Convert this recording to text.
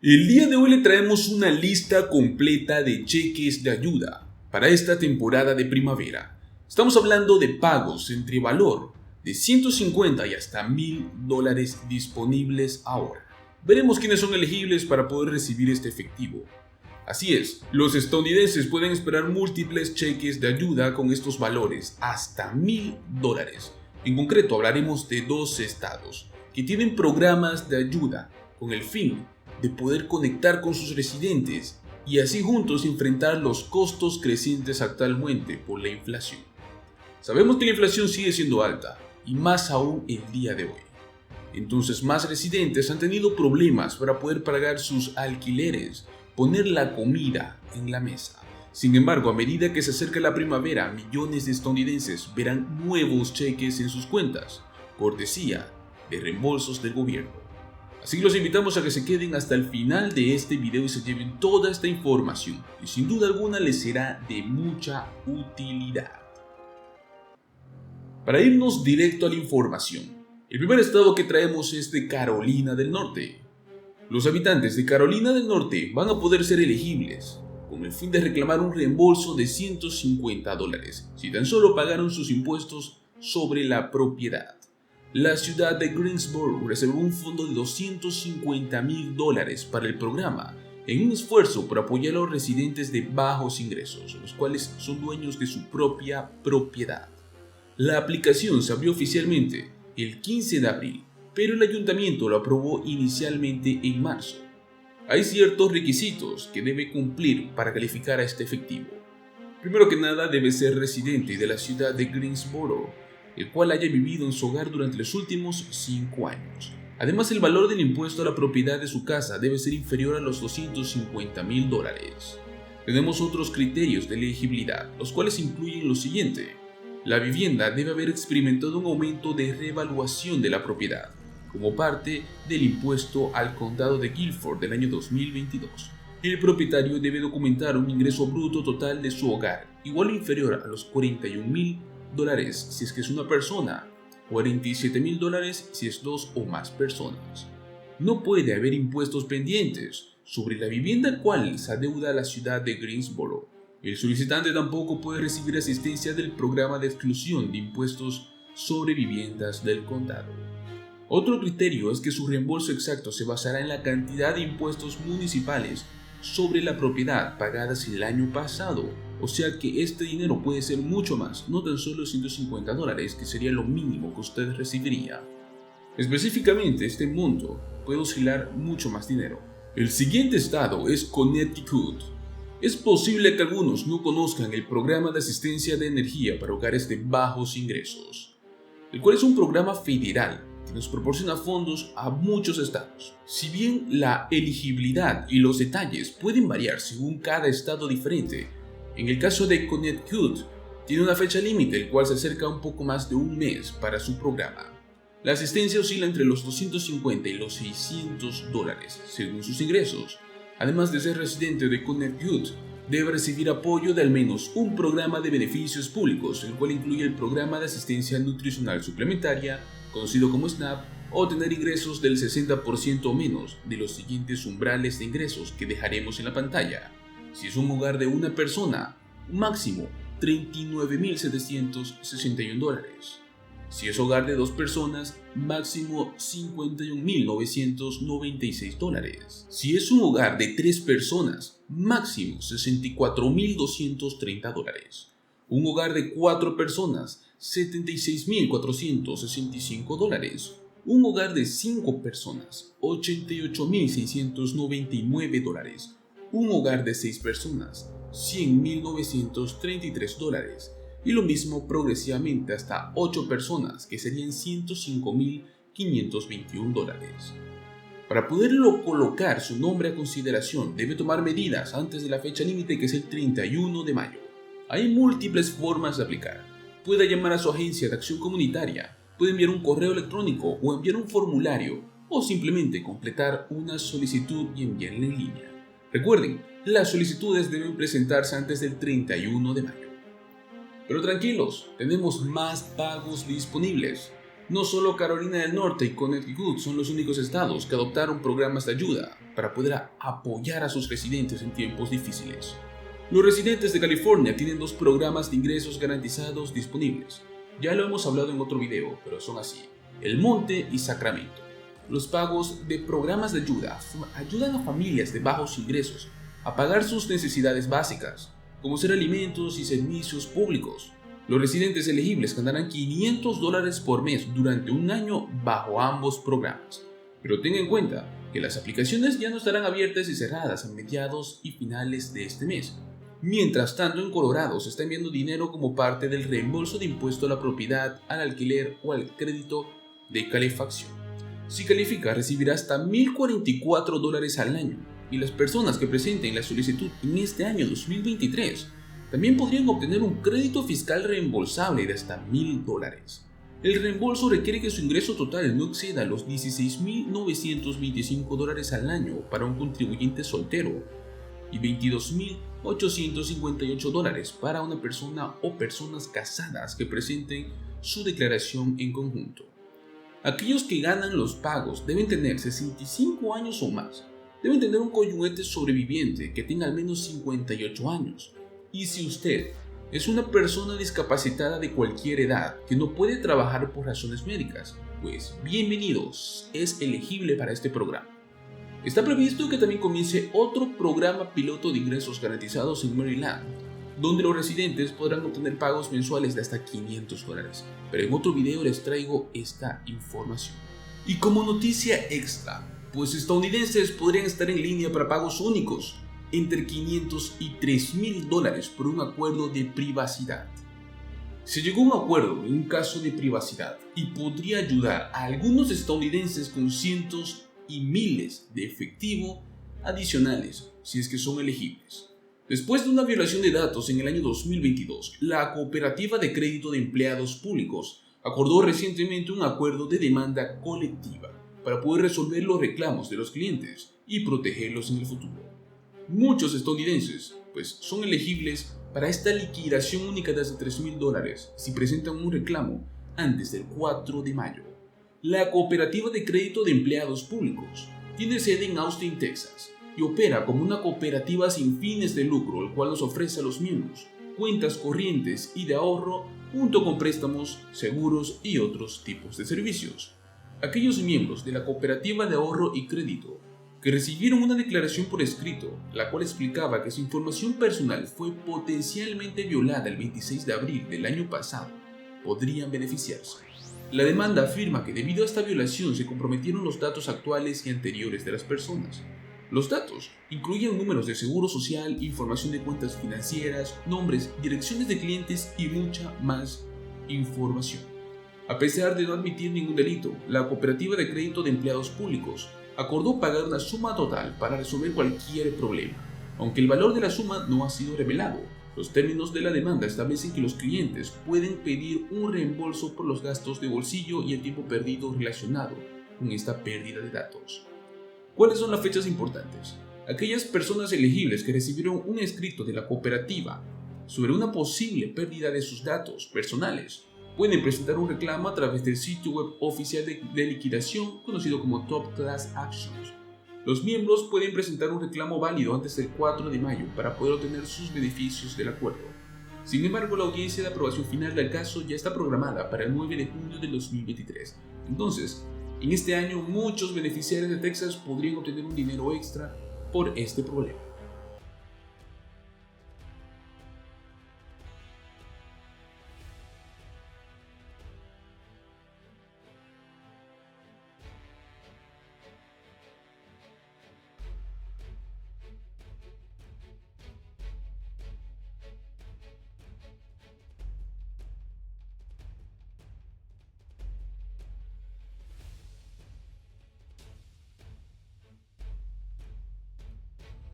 El día de hoy le traemos una lista completa de cheques de ayuda para esta temporada de primavera. Estamos hablando de pagos entre valor de 150 y hasta $1000 disponibles ahora. Veremos quiénes son elegibles para poder recibir este efectivo. Así es, los estadounidenses pueden esperar múltiples cheques de ayuda con estos valores, hasta $1000. En concreto hablaremos de 2 estados que tienen programas de ayuda con el fin de poder conectar con sus residentes y así juntos enfrentar los costos crecientes actualmente por la inflación. Sabemos que la inflación sigue siendo alta y más aún el día de hoy. Entonces más residentes han tenido problemas para poder pagar sus alquileres, poner la comida en la mesa. Sin embargo, a medida que se acerca la primavera, millones de estadounidenses verán nuevos cheques en sus cuentas, cortesía de reembolsos del gobierno. Así que los invitamos a que se queden hasta el final de este video y se lleven toda esta información, que sin duda alguna les será de mucha utilidad. Para irnos directo a la información, el primer estado que traemos es de Carolina del Norte. Los habitantes de Carolina del Norte van a poder ser elegibles con el fin de reclamar un reembolso de $150 si tan solo pagaron sus impuestos sobre la propiedad. La ciudad de Greensboro reservó un fondo de $250,000 para el programa, en un esfuerzo por apoyar a los residentes de bajos ingresos, los cuales son dueños de su propia propiedad. La aplicación se abrió oficialmente el 15 de abril, pero el ayuntamiento lo aprobó inicialmente en marzo. Hay ciertos requisitos que debe cumplir para calificar a este efectivo. Primero que nada, debe ser residente de la ciudad de Greensboro, el cual haya vivido en su hogar durante los últimos 5 años. Además, el valor del impuesto a la propiedad de su casa debe ser inferior a los $250,000. Tenemos otros criterios de elegibilidad, los cuales incluyen lo siguiente. La vivienda debe haber experimentado un aumento de revaluación de la propiedad, como parte del impuesto al condado de Guilford del año 2022. El propietario debe documentar un ingreso bruto total de su hogar, igual o inferior a los $41,000 si es que es una persona, $47,000 si es 2 o más personas. No puede haber impuestos pendientes sobre la vivienda al cual se adeuda a la ciudad de Greensboro. El solicitante tampoco puede recibir asistencia del programa de exclusión de impuestos sobre viviendas del condado. Otro criterio es que su reembolso exacto se basará en la cantidad de impuestos municipales sobre la propiedad pagadas el año pasado, o sea que este dinero puede ser mucho más, no tan solo $150, que sería lo mínimo que usted recibiría. Específicamente, este monto puede oscilar mucho más dinero. El siguiente estado es Connecticut. Es posible que algunos no conozcan el programa de asistencia de energía para hogares de bajos ingresos, el cual es un programa federal que nos proporciona fondos a muchos estados. Si bien la elegibilidad y los detalles pueden variar según cada estado diferente, en el caso de Connecticut tiene una fecha límite, el cual se acerca un poco más de un mes para su programa. La asistencia oscila entre los $250 y los $600 según sus ingresos. Además de ser residente de Connecticut, debe recibir apoyo de al menos un programa de beneficios públicos, el cual incluye el programa de asistencia nutricional suplementaria, conocido como SNAP, o tener ingresos del 60% o menos de los siguientes umbrales de ingresos que dejaremos en la pantalla. Si es un hogar de una persona, máximo $39,761. Si es hogar de 2 personas, máximo $51,996. Si es un hogar de 3 personas, máximo $64,230. Un hogar de 4 personas, $76,465. Un hogar de 5 personas, $88,699. Un hogar de 6 personas, $100,933. Y lo mismo progresivamente hasta 8 personas, que serían $105,521. Para poderlo colocar su nombre a consideración, debe tomar medidas antes de la fecha límite, que es el 31 de mayo. Hay múltiples formas de aplicar. Puede llamar a su agencia de acción comunitaria, puede enviar un correo electrónico o enviar un formulario, o simplemente completar una solicitud y enviarla en línea. Recuerden, las solicitudes deben presentarse antes del 31 de mayo. Pero tranquilos, tenemos más pagos disponibles. No solo Carolina del Norte y Connecticut son los únicos estados que adoptaron programas de ayuda para poder apoyar a sus residentes en tiempos difíciles. Los residentes de California tienen 2 programas de ingresos garantizados disponibles. Ya lo hemos hablado en otro video, pero son así: El Monte y Sacramento. Los pagos de programas de ayuda ayudan a familias de bajos ingresos a pagar sus necesidades básicas, como ser alimentos y servicios públicos. Los residentes elegibles ganarán $500 por mes durante un año bajo ambos programas. Pero tenga en cuenta que las aplicaciones ya no estarán abiertas y cerradas a mediados y finales de este mes. Mientras tanto, en Colorado se está enviando dinero como parte del reembolso de impuesto a la propiedad, al alquiler o al crédito de calefacción. Si califica, recibirá hasta $1,044 al año, y las personas que presenten la solicitud en este año 2023 también podrían obtener un crédito fiscal reembolsable de hasta $1,000. El reembolso requiere que su ingreso total no exceda los $16,925 al año para un contribuyente soltero y $22,858 para una persona o personas casadas que presenten su declaración en conjunto. Aquellos que ganan los pagos deben tener 65 años o más. Deben tener un cónyuge sobreviviente que tenga al menos 58 años. Y si usted es una persona discapacitada de cualquier edad que no puede trabajar por razones médicas, pues bienvenidos, es elegible para este programa. Está previsto que también comience otro programa piloto de ingresos garantizados en Maryland, donde los residentes podrán obtener pagos mensuales de hasta $500, pero en otro video les traigo esta información. Y como noticia extra, pues estadounidenses podrían estar en línea para pagos únicos entre $500 y $3,000 por un acuerdo de privacidad. Se llegó a un acuerdo en un caso de privacidad y podría ayudar a algunos estadounidenses con cientos y miles de efectivo adicionales si es que son elegibles. Después de una violación de datos en el año 2022, la Cooperativa de Crédito de Empleados Públicos acordó recientemente un acuerdo de demanda colectiva para poder resolver los reclamos de los clientes y protegerlos en el futuro. Muchos estadounidenses son elegibles para esta liquidación única de hasta $3,000 si presentan un reclamo antes del 4 de mayo. La Cooperativa de Crédito de Empleados Públicos tiene sede en Austin, Texas, y opera como una cooperativa sin fines de lucro, el cual nos ofrece a los miembros cuentas corrientes y de ahorro junto con préstamos, seguros y otros tipos de servicios. Aquellos miembros de la Cooperativa de Ahorro y Crédito que recibieron una declaración por escrito, la cual explicaba que su información personal fue potencialmente violada el 26 de abril del año pasado, podrían beneficiarse. La demanda afirma que debido a esta violación se comprometieron los datos actuales y anteriores de las personas. Los datos incluyen números de seguro social, información de cuentas financieras, nombres, direcciones de clientes y mucha más información. A pesar de no admitir ningún delito, la Cooperativa de Crédito de Empleados Públicos acordó pagar una suma total para resolver cualquier problema. Aunque el valor de la suma no ha sido revelado, los términos de la demanda establecen que los clientes pueden pedir un reembolso por los gastos de bolsillo y el tiempo perdido relacionado con esta pérdida de datos. ¿Cuáles son las fechas importantes? Aquellas personas elegibles que recibieron un escrito de la cooperativa sobre una posible pérdida de sus datos personales pueden presentar un reclamo a través del sitio web oficial de liquidación conocido como Top Class Actions. Los miembros pueden presentar un reclamo válido antes del 4 de mayo para poder obtener sus beneficios del acuerdo. Sin embargo, la audiencia de aprobación final del caso ya está programada para el 9 de junio del 2023. Entonces, en este año muchos beneficiarios de Texas podrían obtener un dinero extra por este problema.